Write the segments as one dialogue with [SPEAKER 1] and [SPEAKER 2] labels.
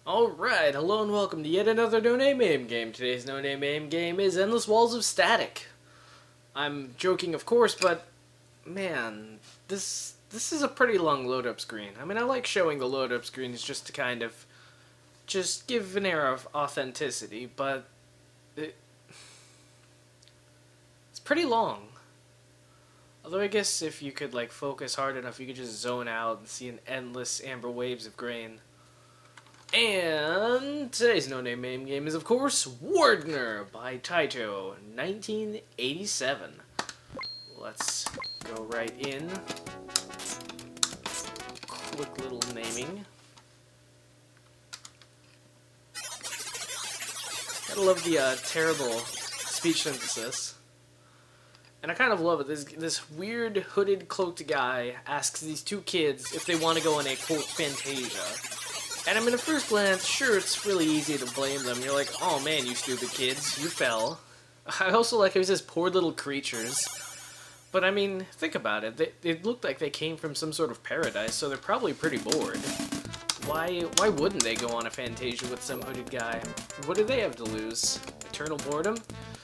[SPEAKER 1] Alright, hello and welcome to yet another No Name MAME game. Today's No Name MAME game is Endless Walls of Static. I'm joking, of course, but man, this is a pretty long load-up screen. I mean, I like showing the load-up screens just to kind of just give an air of authenticity, but it's pretty long. Although I guess if you could like focus hard enough, you could just zone out and see an endless amber waves of grain. And today's No Name MAME game is, of course, Wardner by Taito, 1987. Let's go right in. Quick little naming. Gotta love the terrible speech synthesis. And I kind of love it. This weird hooded cloaked guy asks these two kids if they want to go on a, quote, Fantasia. And I mean, at first glance, sure, it's really easy to blame them. You're like, oh man, you stupid kids, you fell. I also like how he says poor little creatures. But I mean, think about it. They looked like they came from some sort of paradise, so they're probably pretty bored. Why wouldn't they go on a Fantasia with some hooded guy? What do they have to lose? Eternal boredom?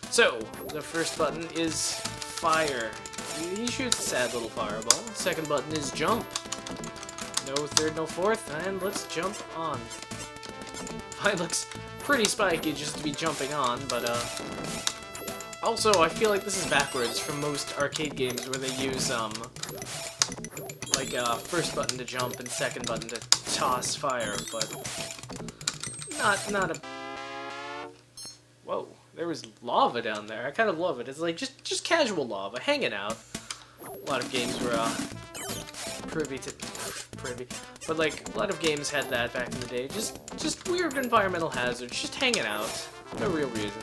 [SPEAKER 1] So, the first button is fire. He shoots a sad little fireball. Second button is jump. No third, no fourth, and let's jump on. It looks pretty spiky just to be jumping on, but also I feel like this is backwards from most arcade games where they use like first button to jump and second button to toss fire, but not a. Whoa, there was lava down there. I kind of love it. It's like just casual lava hanging out. A lot of games were privy, but like a lot of games had that back in the day. Just weird environmental hazards, just hanging out, no real reason.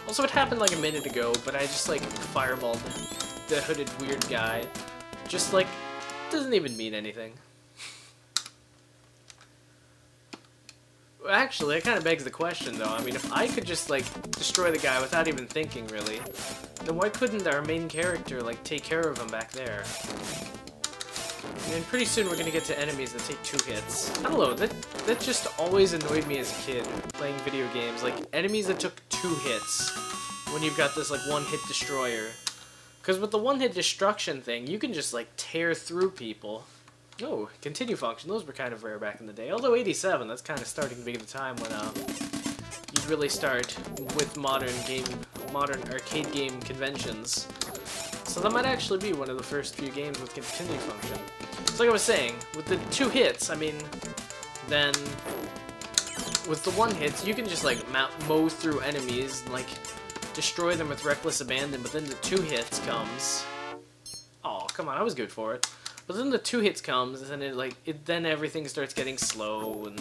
[SPEAKER 1] Also, it happened like a minute ago, but I just like fireballed the hooded weird guy. Just like doesn't even mean anything. Actually, it kind of begs the question, though. I mean, if I could just, like, destroy the guy without even thinking, really, then why couldn't our main character, like, take care of him back there? I mean, pretty soon we're gonna get to enemies that take 2 hits. I don't know, that just always annoyed me as a kid, playing video games. Like, enemies that took 2 hits, when you've got this, like, one-hit destroyer. Because with the one-hit destruction thing, you can just, like, tear through people. Oh, continue function. Those were kind of rare back in the day. Although 87, that's kind of starting to be the time when you really start with modern arcade game conventions. So that might actually be one of the first few games with continue function. So like I was saying, with the 2 hits, I mean, then with the 1 hits, you can just like mow through enemies and like destroy them with reckless abandon. But then the 2 hits comes. Oh, come on, I was good for it. But then the 2 hits comes, and then everything starts getting slow and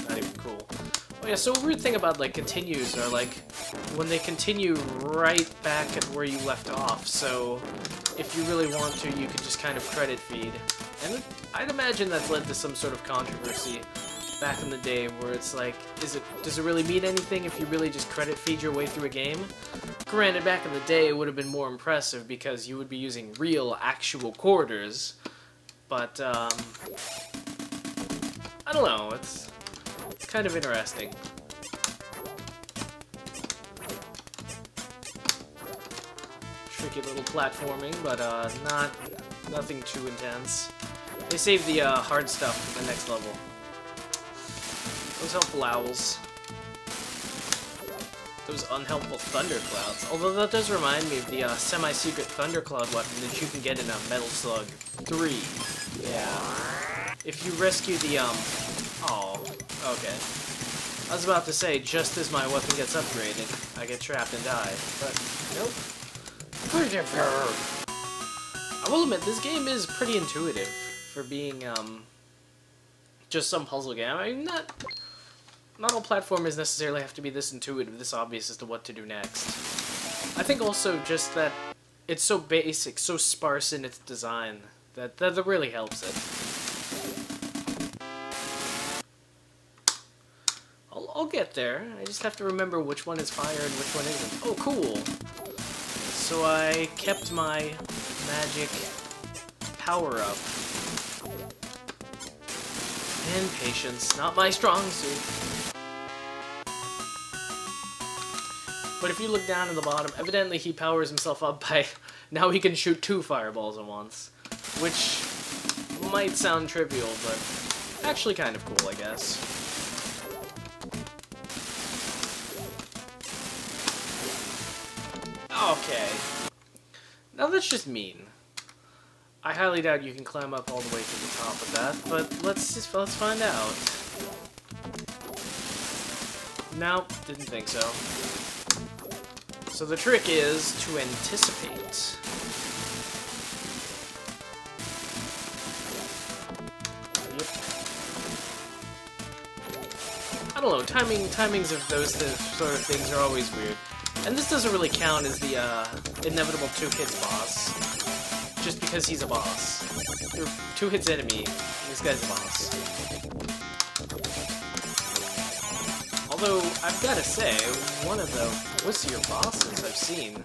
[SPEAKER 1] not even cool. Oh yeah, so a weird thing about like continues are like when they continue right back at where you left off. So if you really want to, you could just kind of credit feed. And I'd imagine that's led to some sort of controversy back in the day where it's like, does it really mean anything if you really just credit feed your way through a game? Granted, back in the day it would have been more impressive because you would be using real, actual quarters. But, I don't know, it's kind of interesting. Tricky little platforming, but, nothing too intense. They saved the, hard stuff for the next level. Those helpful owls. Those unhelpful thunderclouds. Although that does remind me of the, semi-secret thundercloud weapon that you can get in a Metal Slug 3. Yeah. If you rescue the, oh, okay. I was about to say, just as my weapon gets upgraded, I get trapped and die, but nope. I will admit, this game is pretty intuitive for being, just some puzzle game. I mean, not all platformers necessarily have to be this intuitive, this obvious as to what to do next. I think also just that it's so basic, so sparse in its design, that really helps it. I'll get there. I just have to remember which one is fire and which one isn't. Oh, cool. So I kept my magic power-up. And patience, not my strong suit. But if you look down at the bottom, evidently he powers himself up by... Now he can shoot 2 fireballs at once. Which might sound trivial, but actually kind of cool, I guess. Okay. Now that's just mean. I highly doubt you can climb up all the way to the top of that, but let's find out. No, didn't think so. So the trick is to anticipate. Yep. I don't know, timings of those sort of things are always weird. And this doesn't really count as the inevitable 2-hits boss, just because he's a boss. You're 2-hits enemy, this guy's a boss. Although, I've gotta say, one of the wussier bosses I've seen,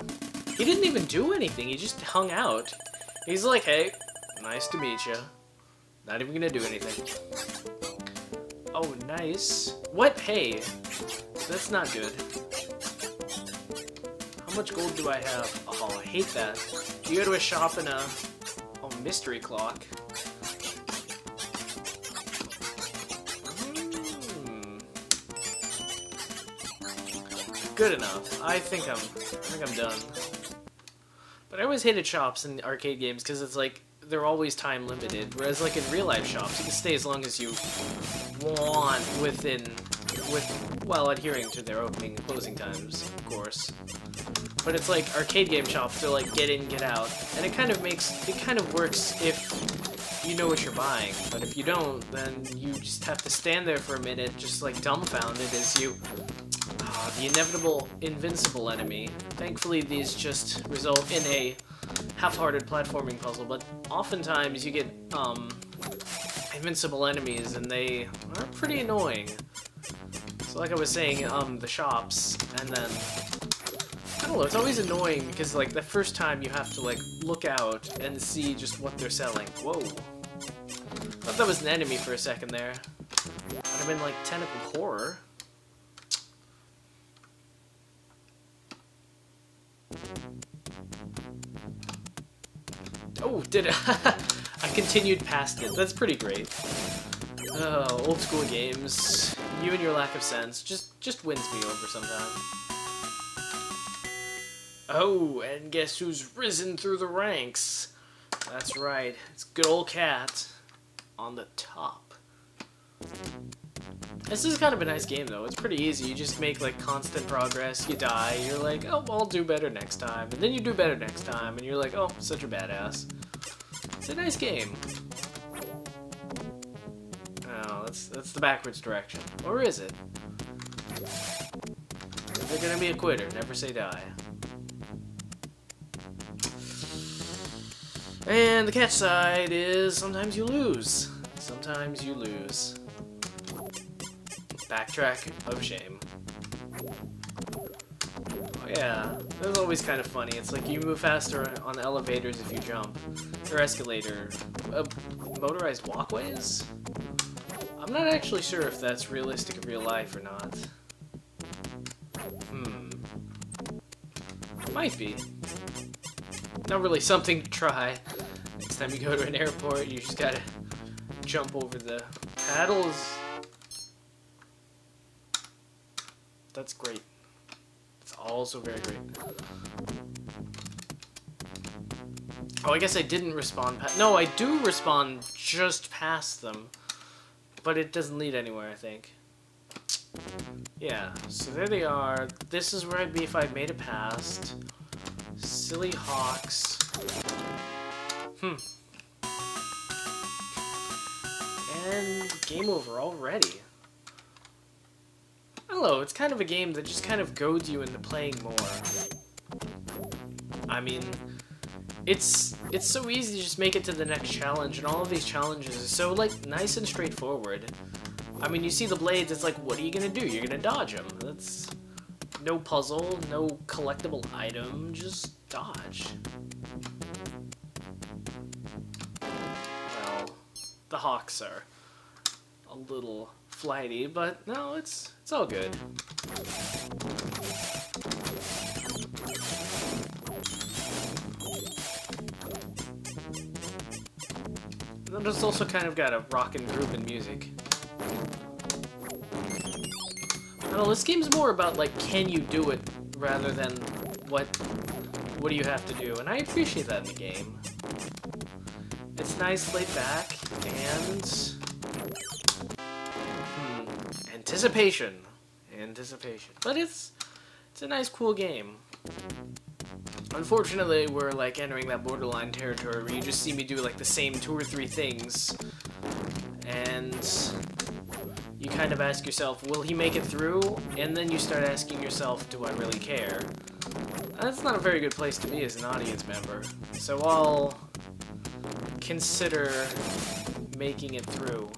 [SPEAKER 1] he didn't even do anything, he just hung out. He's like, hey, nice to meet you. Not even gonna do anything. Oh, nice. What? Hey, that's not good. How much gold do I have? Oh, I hate that. You go to a shop and a mystery clock. Good enough. I think I'm done. But I always hated shops in arcade games because it's like they're always time limited, whereas like in real life shops you can stay as long as you want while adhering to their opening and closing times, of course. But it's like arcade game shops, they're like get in, get out, and it kind of works if you know what you're buying. But if you don't, then you just have to stand there for a minute, just like dumbfounded as you. The inevitable invincible enemy. Thankfully, these just result in a half-hearted platforming puzzle, but oftentimes you get invincible enemies, and they are pretty annoying. So like I was saying, the shops, and then I don't know, it's always annoying because like the first time you have to like look out and see just what they're selling. Whoa. Thought that was an enemy for a second there. I'd have been like tentacle horror. Oh, did it? I continued past it. That's pretty great. Old school games. You and your lack of sense just wins me over sometimes. Oh, and guess who's risen through the ranks? That's right. It's good old Cat on the top. This is kind of a nice game, though. It's pretty easy. You just make, like, constant progress. You die. You're like, oh, well, I'll do better next time. And then you do better next time. And you're like, oh, such a badass. It's a nice game. Oh, that's the backwards direction. Or is it? If they're gonna be a quitter, never say die. And the catch side is sometimes you lose. Sometimes you lose. Backtrack of shame. Oh yeah, that's always kind of funny. It's like you move faster on elevators if you jump. Or escalator. Motorized walkways? I'm not actually sure if that's realistic in real life or not. Might be. Not really something to try. Next time you go to an airport, you just gotta jump over the paddles. That's great. It's also very great. Oh, I guess I didn't respawn past... No, I do respawn just past them. But it doesn't lead anywhere, I think. Yeah, so there they are. This is where I'd be if I'd made it past. Silly hawks. And game over already. I don't know, it's kind of a game that just kind of goads you into playing more. I mean, it's so easy to just make it to the next challenge, and all of these challenges are so, like, nice and straightforward. I mean, you see the blades, it's like, what are you gonna do? You're gonna dodge them. That's no puzzle, no collectible item, just dodge. Well, the hawks are a little flighty, but no, it's all good. And it's also kind of got a rockin' groove in music. I don't know, this game's more about, like, can you do it, rather than what do you have to do, and I appreciate that in the game. It's nice, laid back, and... Anticipation. But it's a nice, cool game. Unfortunately, we're, like, entering that borderline territory where you just see me do, like, the same 2 or 3 things, and you kind of ask yourself, will he make it through? And then you start asking yourself, do I really care? That's not a very good place to be as an audience member. So I'll consider making it through.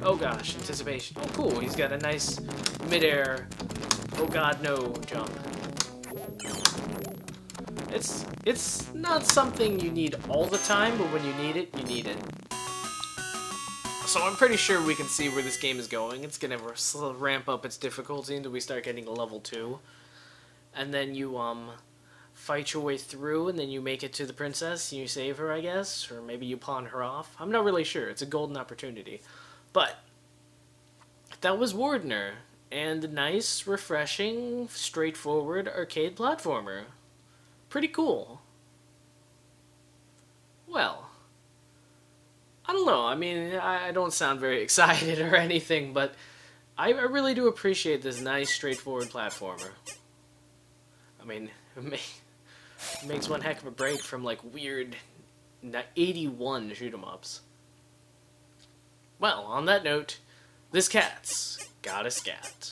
[SPEAKER 1] Oh gosh, anticipation. Oh cool, he's got a nice mid-air, oh god no jump. It's not something you need all the time, but when you need it, you need it. So I'm pretty sure we can see where this game is going. It's gonna ramp up its difficulty until we start getting to level 2. And then you, fight your way through, and then you make it to the princess, and you save her, I guess? Or maybe you pawn her off? I'm not really sure. It's a golden opportunity. But that was Wardner, and a nice, refreshing, straightforward arcade platformer. Pretty cool. Well, I don't know. I mean, I don't sound very excited or anything, but I really do appreciate this nice, straightforward platformer. I mean, it makes one heck of a break from, like, weird 81 shoot-em-ups. Well, on that note, this cat's got a scat.